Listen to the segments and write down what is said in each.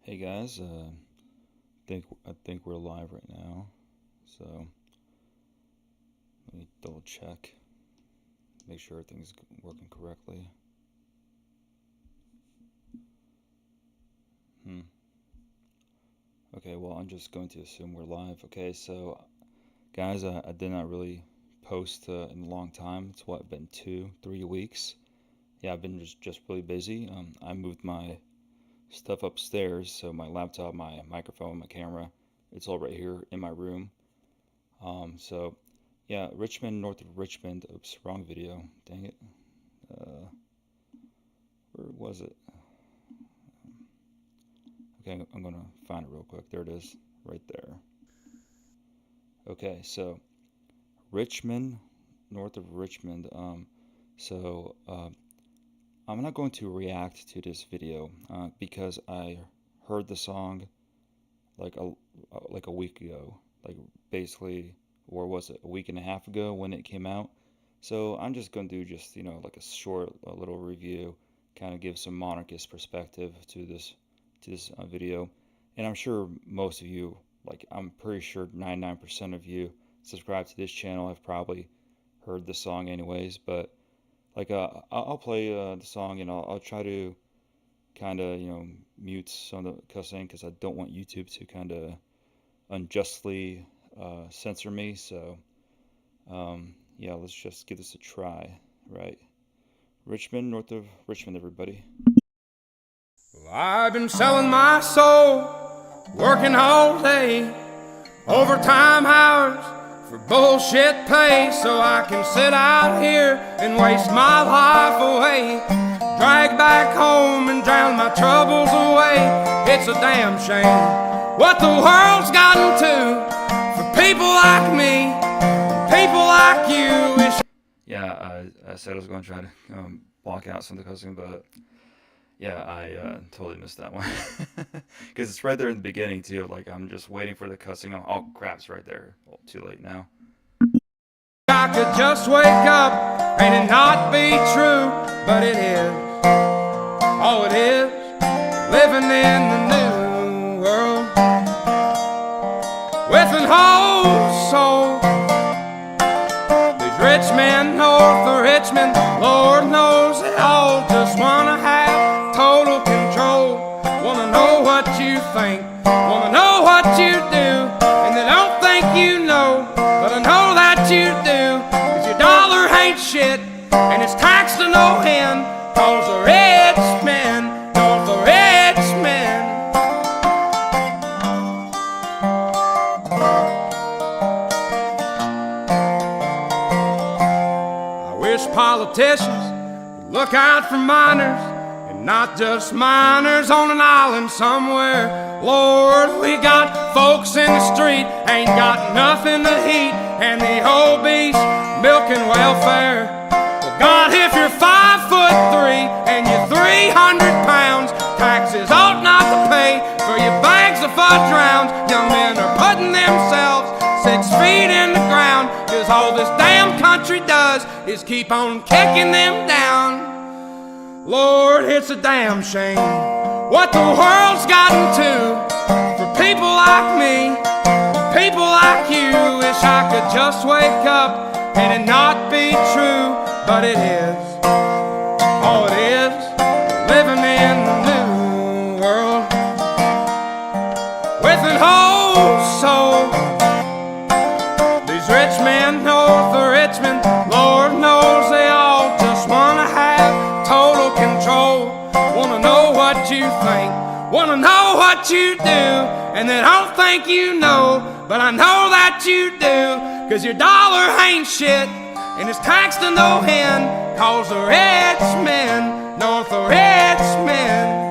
Hey guys, I think we're live right now. So let me double check, make sure everything's working correctly. Okay, well I'm just going to assume we're live. Okay, so guys, I did not really post in a long time. It's what, been 3 weeks. Yeah, I've been just really busy. I moved my stuff upstairs, so my laptop, my microphone, my camera, it's all right here in my room. So yeah, Richmond, north of Richmond. Oops, wrong video. Dang it. Where was it? Okay, I'm gonna find it real quick. There it is, right there. Okay, so Richmond, north of Richmond. I'm not going to react to this video because I heard the song like a week ago, like basically, or was it a week and a half ago when it came out? So I'm just going to do just like a short, little review, kind of give some monarchist perspective to this video, and I'm sure most of you, like I'm pretty sure 99% of you subscribe to this channel have probably heard the song anyways, but like I'll play the song and I'll try to kind of mute some of the cussing because I don't want YouTube to kind of unjustly censor me. So yeah, let's just give this a try, right? Richmond, north of Richmond, everybody. Well, I've been selling my soul, working all day, overtime hours for bullshit pay, so I can sit out here and waste my life away, drag back home and drown my troubles away. It's a damn shame what the world's gotten to for people like me, people like you. Yeah, I said I was going to try to block out some of the cussing, but yeah, I totally missed that one because it's right there in the beginning too. Like I'm just waiting for the cussing. Oh crap, it's right there. Well, too late now. I could just wake up and it not be true, but it is. Oh, it is living in the new world with an whole soul. These rich men north of Richmond, Lord knows they all just wanna have total control. Wanna know what you think, wanna know what you do, and they don't think you know, but I know that you do, 'cause your dollar ain't shit, and it's taxed to no end, 'cause the rich men, north of Richmond. I wish politicians would look out for miners, and not just miners on an island somewhere. Lord, we got folks in the street, ain't got nothing to eat, and the obese milking welfare. Well, God, if you're 5'3" and you're 300 pounds, taxes ought not to pay for your bags of fudge rounds. Young men are putting themselves 6 feet in the ground, 'cause all this damn country does is keep on kicking them down. Lord, it's a damn shame what the world's gotten to for people like me, people like you. Wish I could just wake up and it not be true, but it is. Oh, it is living in the new world with an whole soul. These rich men north of Richmond, Lord knows they all just wanna have total control. Wanna know what you think, wanna know what you do, and they don't think you know, but I know that you do, 'cause your dollar ain't shit, and it's taxed to no end, 'cause the rich men, north of Richmond.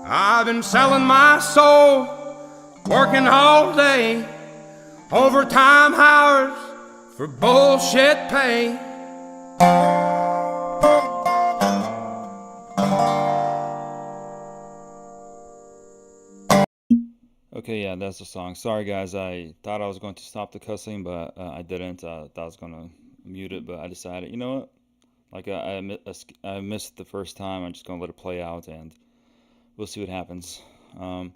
I've been selling my soul, working all day, overtime hours for bullshit pay. Okay, yeah, that's the song. Sorry, guys. I thought I was going to stop the cussing, but I didn't. I thought I was gonna mute it, but I decided, you know what? Like I missed the first time. I'm just gonna let it play out, and we'll see what happens. Um,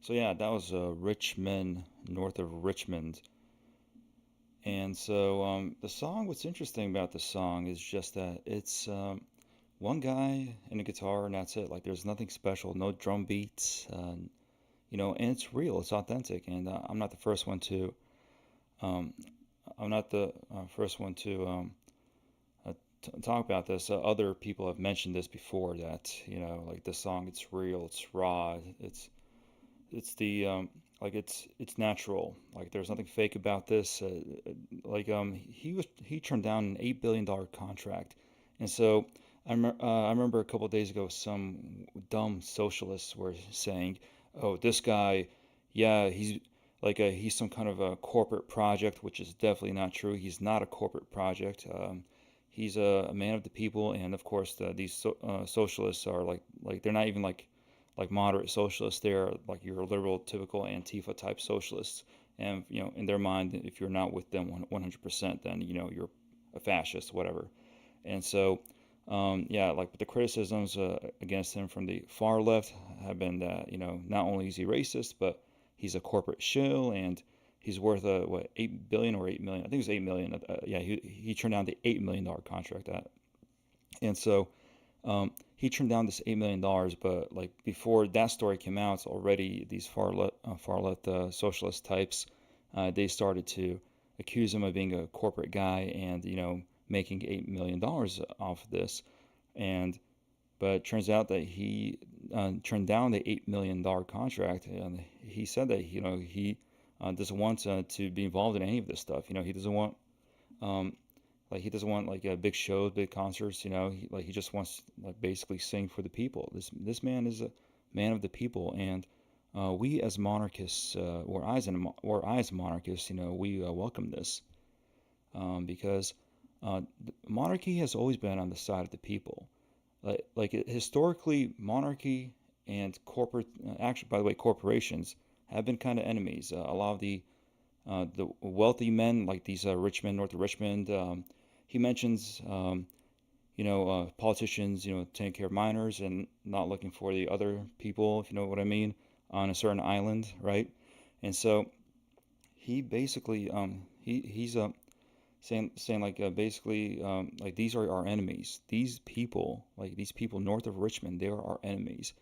so yeah, that was Richmond, north of Richmond, and so the song. What's interesting about the song is just that it's one guy and a guitar, and that's it. Like there's nothing special, no drum beats. And it's real, it's authentic, and I'm not the first one to um, I'm not the first one to talk about this. Other people have mentioned this before that like the song, it's real, it's raw, it's the it's natural. Like there's nothing fake about this. He turned down an $8 billion contract, and so I remember a couple of days ago some dumb socialists were saying, "Oh, this guy, yeah, he's some kind of a corporate project," which is definitely not true. He's not a corporate project. He's a man of the people, and of course socialists are like they're not even like moderate socialists. They're like your liberal, typical Antifa type socialists. And in their mind, if you're not with them 100%, then you're a fascist, whatever. And so, yeah, like the criticisms against him from the far left have been that not only is he racist, but he's a corporate shill, and he's worth what, 8 billion or 8 million? I think it was 8 million. Yeah, he turned down the $8 million contract. And so he turned down this $8 million, but like before that story came out, already these far left socialist types, they started to accuse him of being a corporate guy and making $8 million off of this. And but it turns out that he turned down the $8 million contract, and he said that he doesn't want to be involved in any of this stuff. He doesn't want um, he doesn't want like big shows, big concerts. He just wants like basically sing for the people. This man is a man of the people, and we as monarchists, or I as a monarchist, we welcome this because monarchy has always been on the side of the people. Historically, monarchy and corporate, actually, by the way, corporations have been kind of enemies. A lot of the wealthy men, like these Richmond, north of Richmond. He mentions, politicians, taking care of minors and not looking for the other people, if you know what I mean, on a certain island, right? And so he basically, he's saying like basically like these are our enemies. These people north of Richmond, they are our enemies.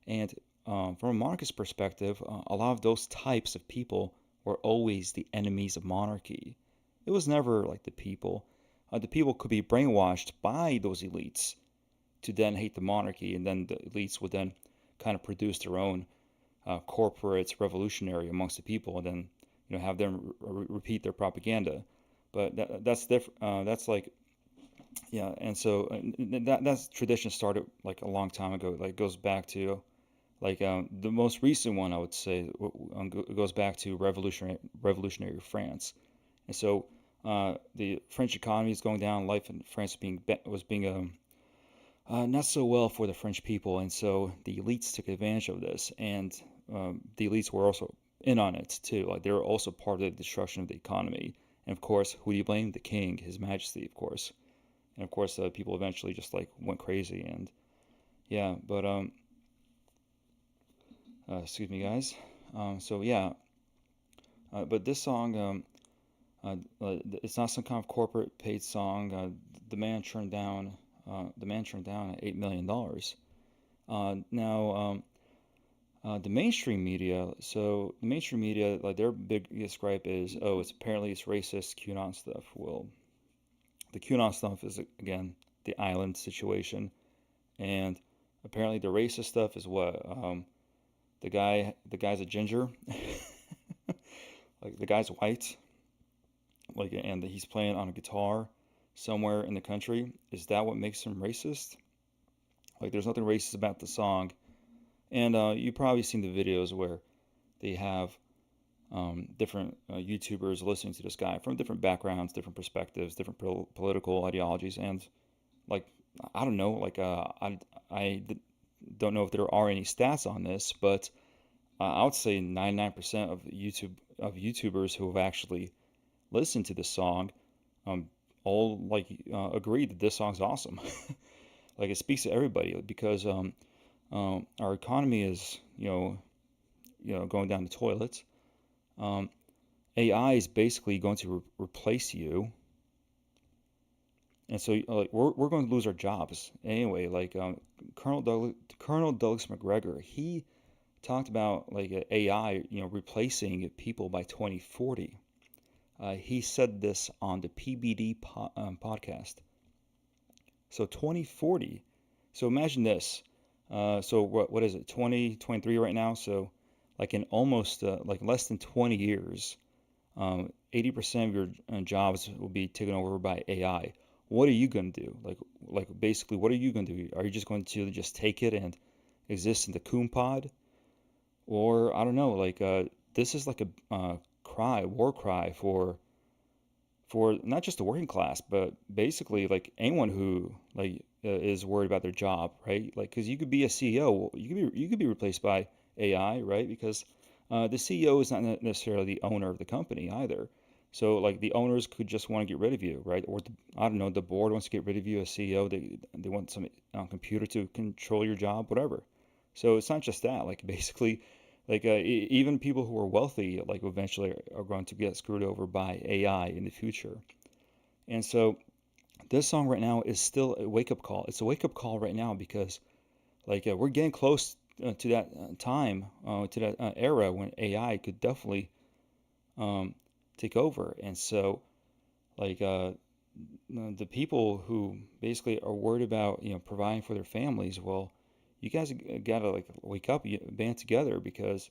And from a monarchist perspective, a lot of those types of people were always the enemies of monarchy. It was never like the people. The people could be brainwashed by those elites to then hate the monarchy, and then the elites would then kind of produce their own corporate revolutionary amongst the people, and then have them repeat their propaganda. But that's different. That's like yeah, and so that's tradition started like a long time ago. Like goes back to like the most recent one I would say goes back to revolutionary France. And so the French economy is going down. Life in France was being not so well for the French people, and so the elites took advantage of this, and the elites were also in on it too. Like they were also part of the destruction of the economy. And of course, who do you blame? The king, His Majesty, of course. And of course, people eventually just like went crazy. And yeah, but excuse me, guys. So yeah, but this song, it's not some kind of corporate paid song. The man turned down $8 million. Now, the mainstream media. So the mainstream media, like their biggest gripe is, oh, it's racist QAnon stuff. Well, the QAnon stuff is again the island situation, and apparently the racist stuff is what the guy's a ginger, like the guy's white, like and he's playing on a guitar somewhere in the country. Is that what makes him racist? Like there's nothing racist about the song. And you've probably seen the videos where they have different YouTubers listening to this guy from different backgrounds, different perspectives, different political ideologies, and like I don't know, like I don't know if there are any stats on this, but I would say 99% of YouTubers who have actually listened to this song, um, all like agree that this song's awesome. Like it speaks to everybody because our economy is going down the toilet. Um, AI is basically going to replace you, and so like we're going to lose our jobs anyway. Like Colonel Douglas McGregor, he talked about like AI, replacing people by 2040. He said this on the PBD podcast. So 2040. So imagine this. So what is it? 2023 right now. So like in almost like less than 20 years, 80% of your jobs will be taken over by AI. What are you going to do? Like basically, what are you going to do? Are you just going to just take it and exist in the coon pod? Or I don't know, like this is like a war cry for not just the working class, but basically like anyone who like is worried about their job, right? Like, because you could be a CEO, you could be replaced by AI, right? Because the CEO is not necessarily the owner of the company either. So like the owners could just want to get rid of you, right? Or I don't know, the board wants to get rid of you as CEO. They want some computer to control your job, whatever. So it's not just that. Like basically, like even people who are wealthy, like eventually are going to get screwed over by AI in the future. And so this song right now is still a wake up call. It's a wake up call right now because like we're getting close to that time, to that era when AI could definitely um, take over. And so like the people who basically are worried about providing for their families, well, you guys gotta like wake up, band together because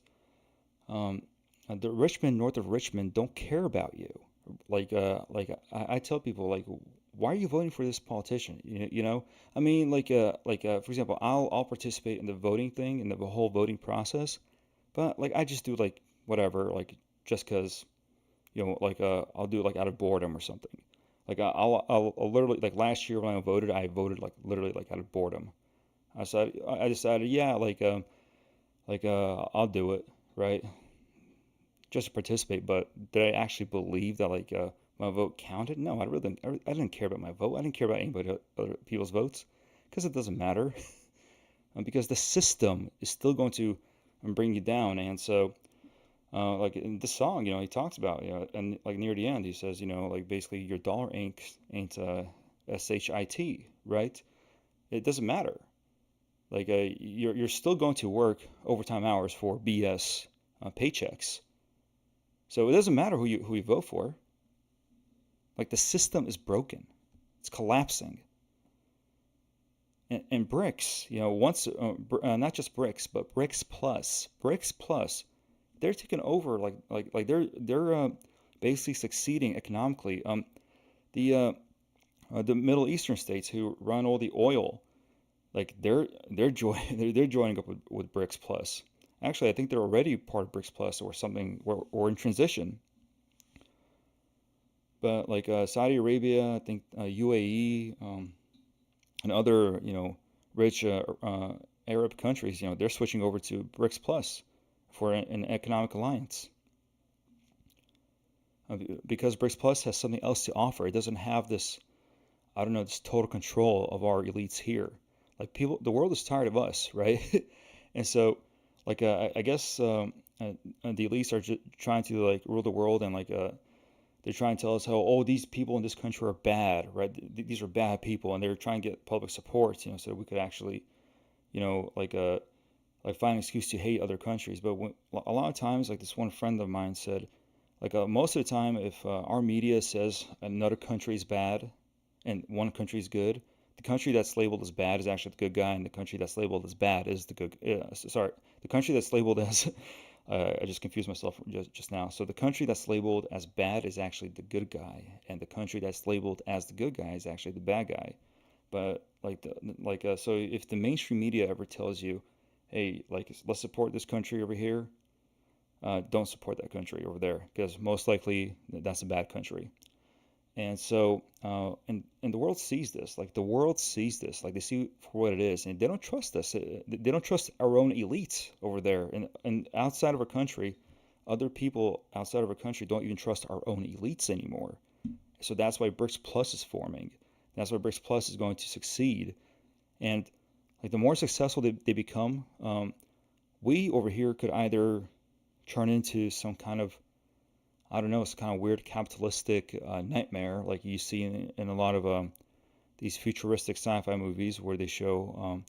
um, the Richmond, north of Richmond, don't care about you. Like I tell people, like, why are you voting for this politician? I mean, for example, I'll participate in the voting thing and the whole voting process, but like I just do like whatever, like just because I'll do it like out of boredom or something. Like I'll literally like last year when I voted like literally like out of boredom. I decided, yeah, I'll do it, right? Just to participate. But did I actually believe that my vote counted? No, I didn't care about my vote. I didn't care about anybody other people's votes because it doesn't matter. Because the system is still going to bring you down. And so, like in this song, he talks about, and like near the end, he says, like basically your dollar ain't shit, right? It doesn't matter. Like you're still going to work overtime hours for BS paychecks. So it doesn't matter who you vote for. Like the system is broken. It's collapsing. And BRICS, once not just BRICS, but BRICS Plus, they're taking over. They're basically succeeding economically. The Middle Eastern states who run all the oil, like they're joining up with BRICS Plus. Actually, I think they're already part of BRICS Plus or something, or in transition. But like Saudi Arabia, I think UAE, and other rich Arab countries, they're switching over to BRICS Plus for an economic alliance. Because BRICS Plus has something else to offer. It doesn't have this, I don't know, this total control of our elites here. Like the world is tired of us, right? And so, like, I guess the elites are just trying to like rule the world, and like they're trying to tell us how, oh, these people in this country are bad, right? These are bad people, and they're trying to get public support, so that we could actually, you know, like uh, find an excuse to hate other countries. But a lot of times, like this one friend of mine said, like most of the time, if our media says another country is bad and one country is good, the country that's labeled as bad is actually the good guy, and the country that's labeled as bad is the good. Sorry, the country that's labeled as I just confused myself just now. So the country that's labeled as bad is actually the good guy, and the country that's labeled as the good guy is actually the bad guy. But so if the mainstream media ever tells you, hey, like let's support this country over here, don't support that country over there because most likely that's a bad country. And so, and the world sees this. Like the world sees this. Like they see for what it is, and they don't trust us. They don't trust our own elites over there, and outside of our country, other people outside of our country don't even trust our own elites anymore. So that's why BRICS Plus is forming. That's why BRICS Plus is going to succeed. And like the more successful they become, we over here could either turn into some kind of, I don't know, some kind of weird capitalistic nightmare like you see in a lot of these futuristic sci-fi movies where they show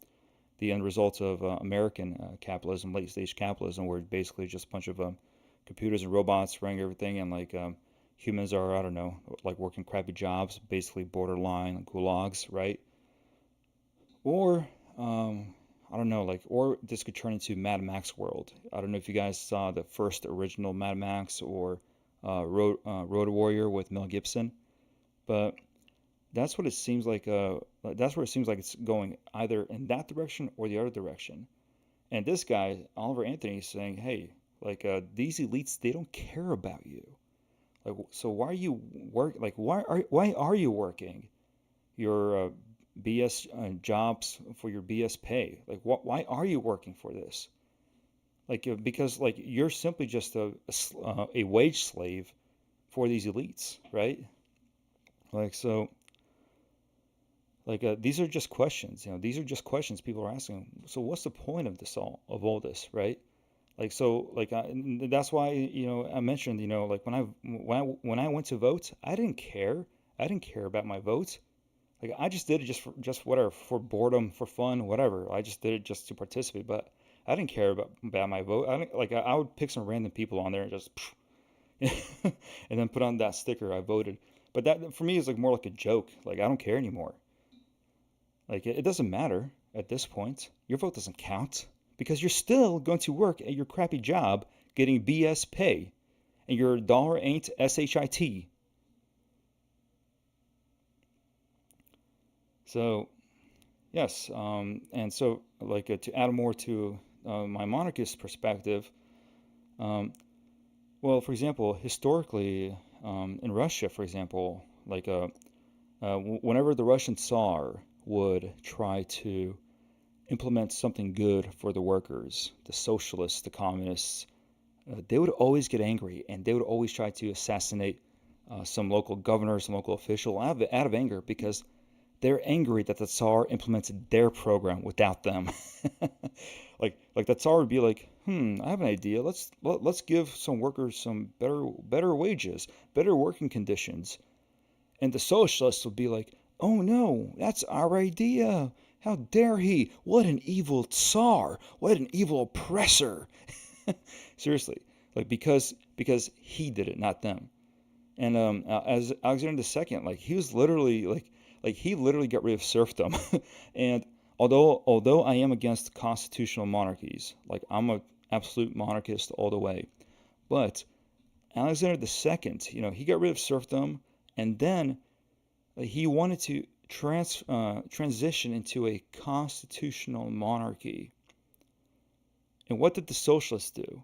the end results of American capitalism, late stage capitalism, where it's basically just a bunch of computers and robots running everything, and like humans are, I don't know, like working crappy jobs, basically borderline gulags, right? Or I don't know, like, or this could turn into Mad Max world. I don't know if you guys saw the first original Mad Max or Road Warrior with Mel Gibson, but that's what it seems like. That's where it seems like it's going, either in that direction or the other direction. And this guy, Oliver Anthony, is saying, "Hey, like these elites, they don't care about you. Like, so why are you work? Like, why are you working your BS jobs for your BS pay? Like, why are you working for this? Like, because like you're simply just a wage slave for these elites, right? Like, so." Like these are just questions, these are just questions people are asking. So what's the point of this all this, right? Like so, like that's why I mentioned like when I went to vote, I didn't care. I didn't care about my vote. Like I just did it just whatever, for boredom, for fun, whatever. I just did it just to participate, but I didn't care about my vote. I didn't, like I would pick some random people on there and just and then put on that sticker I voted. But that for me is like more like a joke. Like I don't care anymore. Like it doesn't matter at this point. Your vote doesn't count because you're still going to work at your crappy job getting BS pay, and your dollar ain't shit. So yes, and so like to add more to my monarchist perspective, um, well, for example, historically in Russia, for example, like whenever the Russian Tsar would try to implement something good for the workers, the socialists, the communists, they would always get angry and they would always try to assassinate some local governor, some local official out of anger because they're angry that the Tsar implemented their program without them. Like the Tsar would be like, I have an idea. Let's give some workers some better wages, better working conditions. And the socialists would be like, oh no, that's our idea. How dare he? What an evil Tsar. What an evil oppressor. Seriously, like because he did it, not them. And as Alexander II, like he was literally like he literally got rid of serfdom. And although I am against constitutional monarchies, like I'm a absolute monarchist all the way, but Alexander II, he got rid of serfdom, and then he wanted to transition into a constitutional monarchy. And what did the socialists do?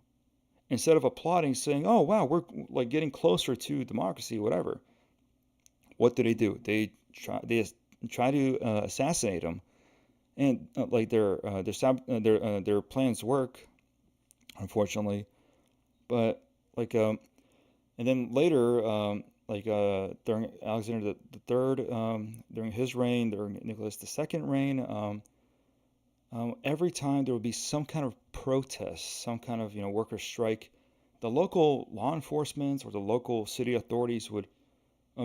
Instead of applauding, saying, "Oh wow, we're like getting closer to democracy, whatever," what do? They try to assassinate him, and like their plans work, unfortunately. But like and then later, during Alexander the Third, during his reign, during Nicholas the Second reign, every time there would be some kind of protest, some kind of worker strike, the local law enforcement or the local city authorities would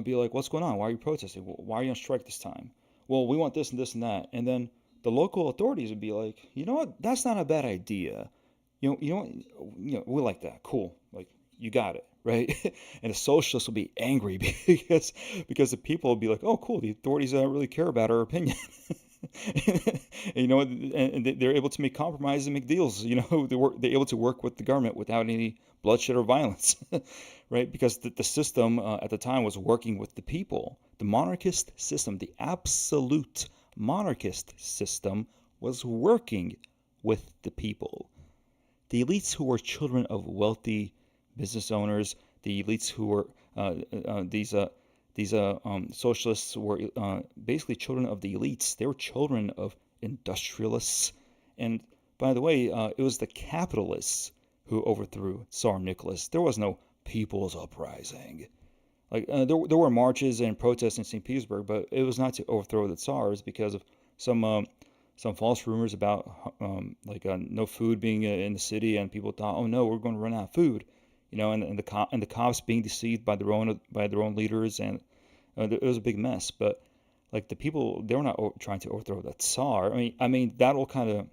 be like, "What's going on? Why are you protesting? Why are you on strike this time?" "Well, we want this and this and that." And then the local authorities would be like, "You know what? That's not a bad idea. We like that. Cool. Like you got it, right?" And the socialists will be angry because the people will be like, "Oh, cool. The authorities don't really care about our opinion." And they're able to make compromises and make deals. They're able to work with the government without any bloodshed or violence, right? Because the system at the time was working with the people. The monarchist system, the absolute monarchist system, was working with the people. The elites who were children of wealthy business owners, the elites who were These socialists were basically children of the elites. They were children of industrialists. And by the way, it was the capitalists who overthrew Tsar Nicholas. There was no people's uprising. Like there were marches and protests in St. Petersburg, but it was not to overthrow the Tsars because of some false rumors about no food being in the city, and people thought, oh no, we're going to run out of food, and the cops being deceived by their own leaders, and it was a big mess. But like the people, they were not trying to overthrow the Tsar. I mean that all kind of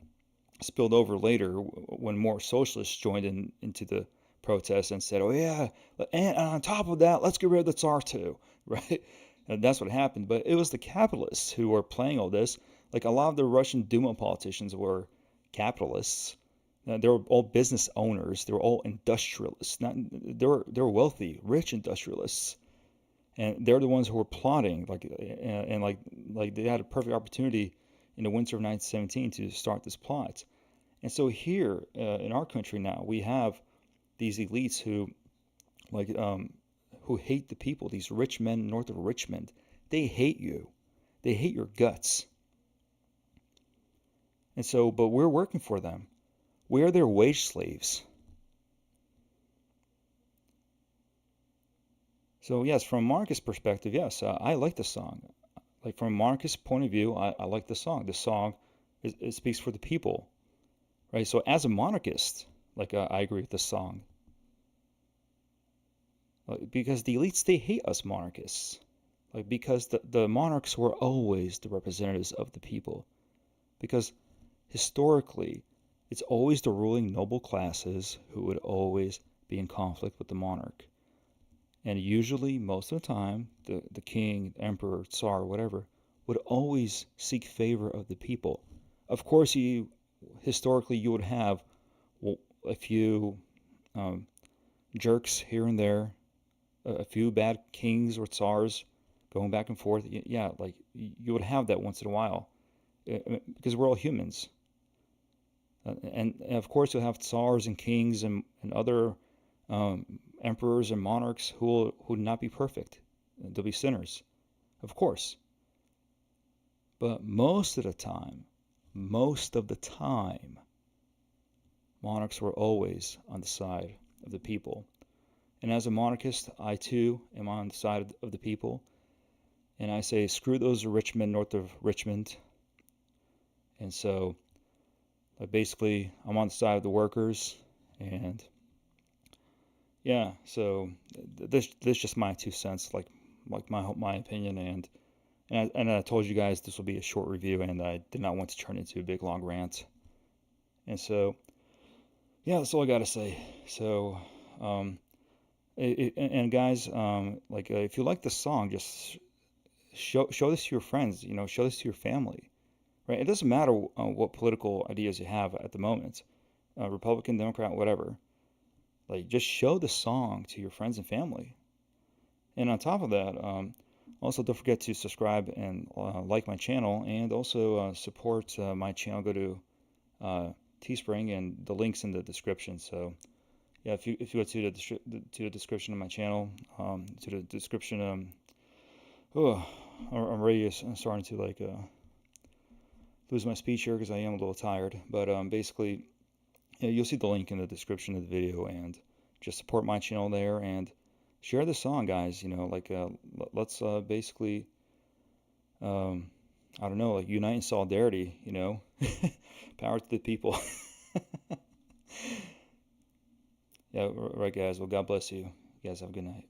spilled over later when more socialists joined into the protests and said, "Oh yeah, and on top of that, let's get rid of the Tsar too," right? And that's what happened. But it was the capitalists who were playing all this. Like a lot of the Russian Duma politicians were capitalists. They were all business owners. They were all industrialists. Not they were wealthy, rich industrialists, and they're the ones who were plotting. Like they had a perfect opportunity in the winter of 1917 to start this plot. And so here in our country now, we have these elites who hate the people. These rich men north of Richmond, they hate you. They hate your guts. And so, but we're working for them. We are their wage slaves. So yes, from a monarchist perspective, yes, I like the song. Like from a monarchist point of view, I like the song. The song, it speaks for the people, right? So as a monarchist, I agree with the song. Because the elites, they hate us monarchists. Because the monarchs were always the representatives of the people. Because historically, it's always the ruling noble classes who would always be in conflict with the monarch. And usually, most of the time, the king, emperor, tsar, whatever, would always seek favor of the people. Of course, historically you would have a few jerks here and there, a few bad kings or tsars going back and forth. Yeah, like you would have that once in a while, because we're all humans. And of course, you'll have tsars and kings and other emperors and monarchs who will not be perfect. They'll be sinners, of course. But most of the time, monarchs were always on the side of the people. And as a monarchist, I too am on the side of the people. And I say, screw those rich men north of Richmond. And so, basically, I'm on the side of the workers. And yeah, so this is just my 2 cents, like my opinion. And I told you guys this will be a short review, and I did not want to turn it into a big long rant. And so, yeah, that's all I gotta say. So, and guys, if you like the song, just show this to your friends. Show this to your family, right? It doesn't matter what political ideas you have at the moment, Republican, Democrat, whatever. Like, just show the song to your friends and family. And on top of that, also don't forget to subscribe and like my channel, and also support my channel. Go to Teespring, and the link's in the description. So yeah, if you go to the description of my channel, to the description, I'm already starting to lose my speech here because I am a little tired. But basically, yeah, you'll see the link in the description of the video, and just support my channel there and share the song, guys. Let's basically, I don't know, unite in solidarity. Power to the people. Yeah, right, guys. Well, God bless you. You guys have a good night.